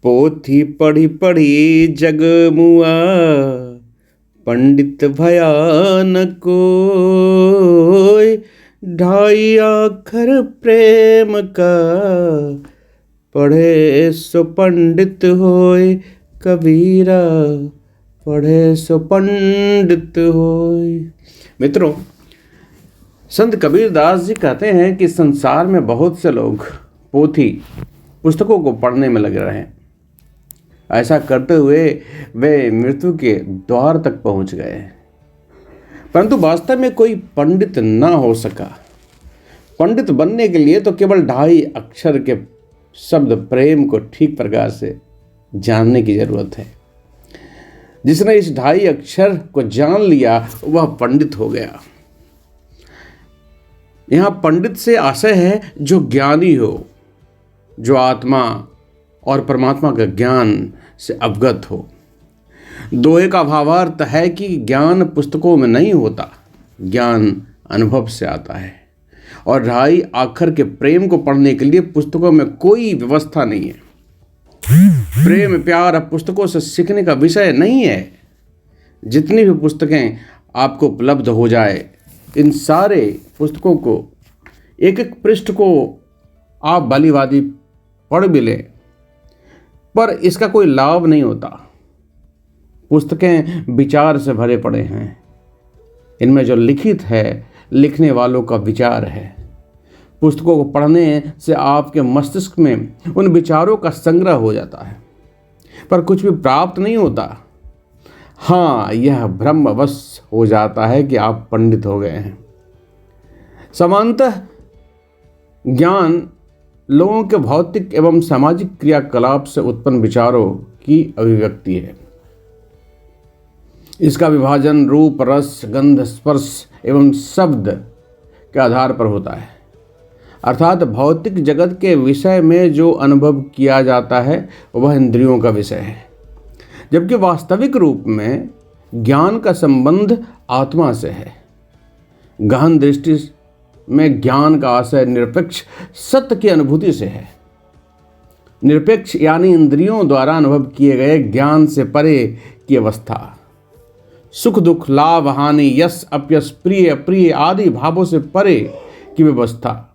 पोथी पढ़ी पढ़ी जग मुआ, पंडित भया न कोय। ढाई अक्षर प्रेम का, पढ़े सो पंडित होय। कबीरा पढ़े सो पंडित होय। मित्रों, संत कबीरदास जी कहते हैं कि संसार में बहुत से लोग पोथी पुस्तकों को पढ़ने में लगे रहे। ऐसा करते हुए वे मृत्यु के द्वार तक पहुंच गए, परंतु वास्तव में कोई पंडित न हो सका। पंडित बनने के लिए तो केवल ढाई अक्षर के शब्द प्रेम को ठीक प्रकार से जानने की जरूरत है। जिसने इस ढाई अक्षर को जान लिया वह पंडित हो गया। यहाँ पंडित से आशय है जो ज्ञानी हो, जो आत्मा और परमात्मा का ज्ञान से अवगत हो। दोहे का भावार्थ है कि ज्ञान पुस्तकों में नहीं होता, ज्ञान अनुभव से आता है। और ढाई अक्षर के प्रेम को पढ़ने के लिए पुस्तकों में कोई व्यवस्था नहीं है। प्रेम प्यार पुस्तकों से सीखने का विषय नहीं है। जितनी भी पुस्तकें आपको उपलब्ध हो जाए, इन सारे पुस्तकों को एक एक पृष्ठ को आप बालीवादी पढ़ भी लें, पर इसका कोई लाभ नहीं होता। पुस्तकें विचार से भरे पड़े हैं। इनमें जो लिखित है लिखने वालों का विचार है। पुस्तकों को पढ़ने से आपके मस्तिष्क में उन विचारों का संग्रह हो जाता है, पर कुछ भी प्राप्त नहीं होता। हाँ, यह भ्रमवश हो जाता है कि आप पंडित हो गए हैं। सामान्यतः ज्ञान लोगों के भौतिक एवं सामाजिक क्रियाकलाप से उत्पन्न विचारों की अभिव्यक्ति है। इसका विभाजन रूप, रस, गंध, स्पर्श एवं शब्द के आधार पर होता है। अर्थात भौतिक जगत के विषय में जो अनुभव किया जाता है वह इंद्रियों का विषय है, जबकि वास्तविक रूप में ज्ञान का संबंध आत्मा से है। गहन दृष्टि में ज्ञान का आशय निरपेक्ष सत्य की अनुभूति से है। निरपेक्ष यानी इंद्रियों द्वारा अनुभव किए गए ज्ञान से परे की अवस्था। सुख दुख, लाभ हानि, यश अपयश, प्रिय अप्रिय आदि भावों से परे की व्यवस्था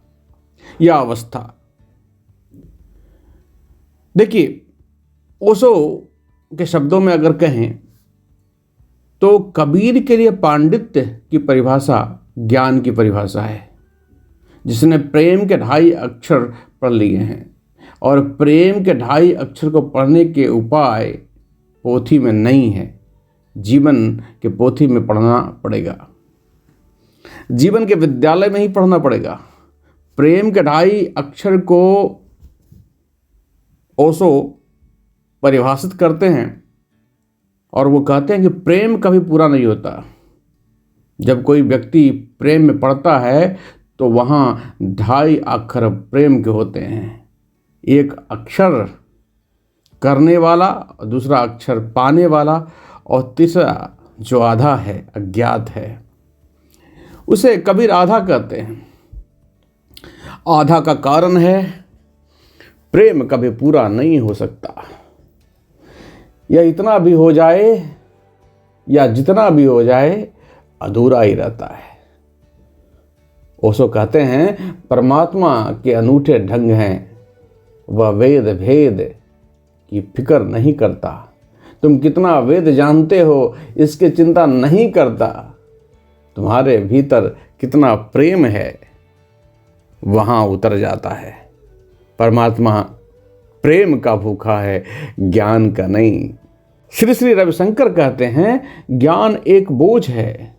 या अवस्था। देखिए, ओशो के शब्दों में अगर कहें तो कबीर के लिए पांडित्य की परिभाषा ज्ञान की परिभाषा है, जिसने प्रेम के ढाई अक्षर पढ़ लिए हैं। और प्रेम के ढाई अक्षर को पढ़ने के उपाय पोथी में नहीं है, जीवन के पोथी में पढ़ना पड़ेगा। जीवन के विद्यालय में ही पढ़ना पड़ेगा। प्रेम के ढाई अक्षर को ओशो परिभाषित करते हैं और वो कहते हैं कि प्रेम कभी पूरा नहीं होता। जब कोई व्यक्ति प्रेम में पड़ता है तो वहाँ ढाई अक्षर प्रेम के होते हैं। एक अक्षर करने वाला, दूसरा अक्षर पाने वाला, और तीसरा जो आधा है, अज्ञात है, उसे कबीर आधा कहते हैं। आधा का कारण है प्रेम कभी पूरा नहीं हो सकता। यह इतना भी हो जाए या जितना भी हो जाए अधूरा ही रहता है। ओशो कहते हैं परमात्मा के अनूठे ढंग हैं, वह वेद भेद की फिक्र नहीं करता। तुम कितना वेद जानते हो इसकी चिंता नहीं करता। तुम्हारे भीतर कितना प्रेम है वहाँ उतर जाता है। परमात्मा प्रेम का भूखा है, ज्ञान का नहीं। श्री श्री रविशंकर कहते हैं ज्ञान एक बोझ है,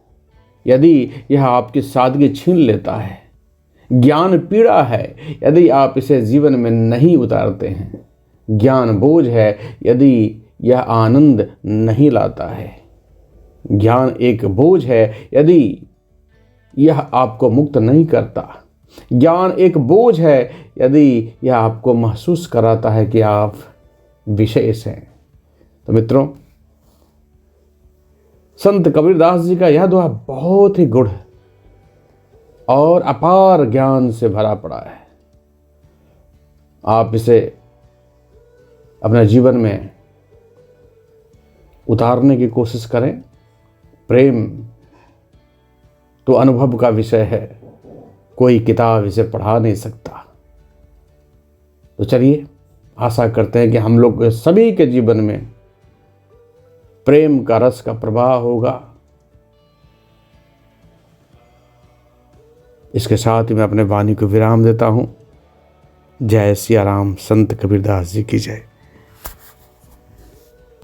यदि यह आपकी सादगी छीन लेता है। ज्ञान पीड़ा है यदि आप इसे जीवन में नहीं उतारते हैं। ज्ञान बोझ है यदि यह आनंद नहीं लाता है। ज्ञान एक बोझ है यदि यह आपको मुक्त नहीं करता। ज्ञान एक बोझ है यदि यह आपको महसूस कराता है कि आप विशेष हैं। तो मित्रों, संत कबीरदास जी का यह दोहा बहुत ही गूढ़ और अपार ज्ञान से भरा पड़ा है। आप इसे अपने जीवन में उतारने की कोशिश करें। प्रेम तो अनुभव का विषय है, कोई किताब इसे पढ़ा नहीं सकता। तो चलिए आशा करते हैं कि हम लोग सभी के जीवन में प्रेम का रस का प्रवाह होगा। इसके साथ ही मैं अपने वाणी को विराम देता हूँ। जय सिया राम। संत कबीरदास जी की जय।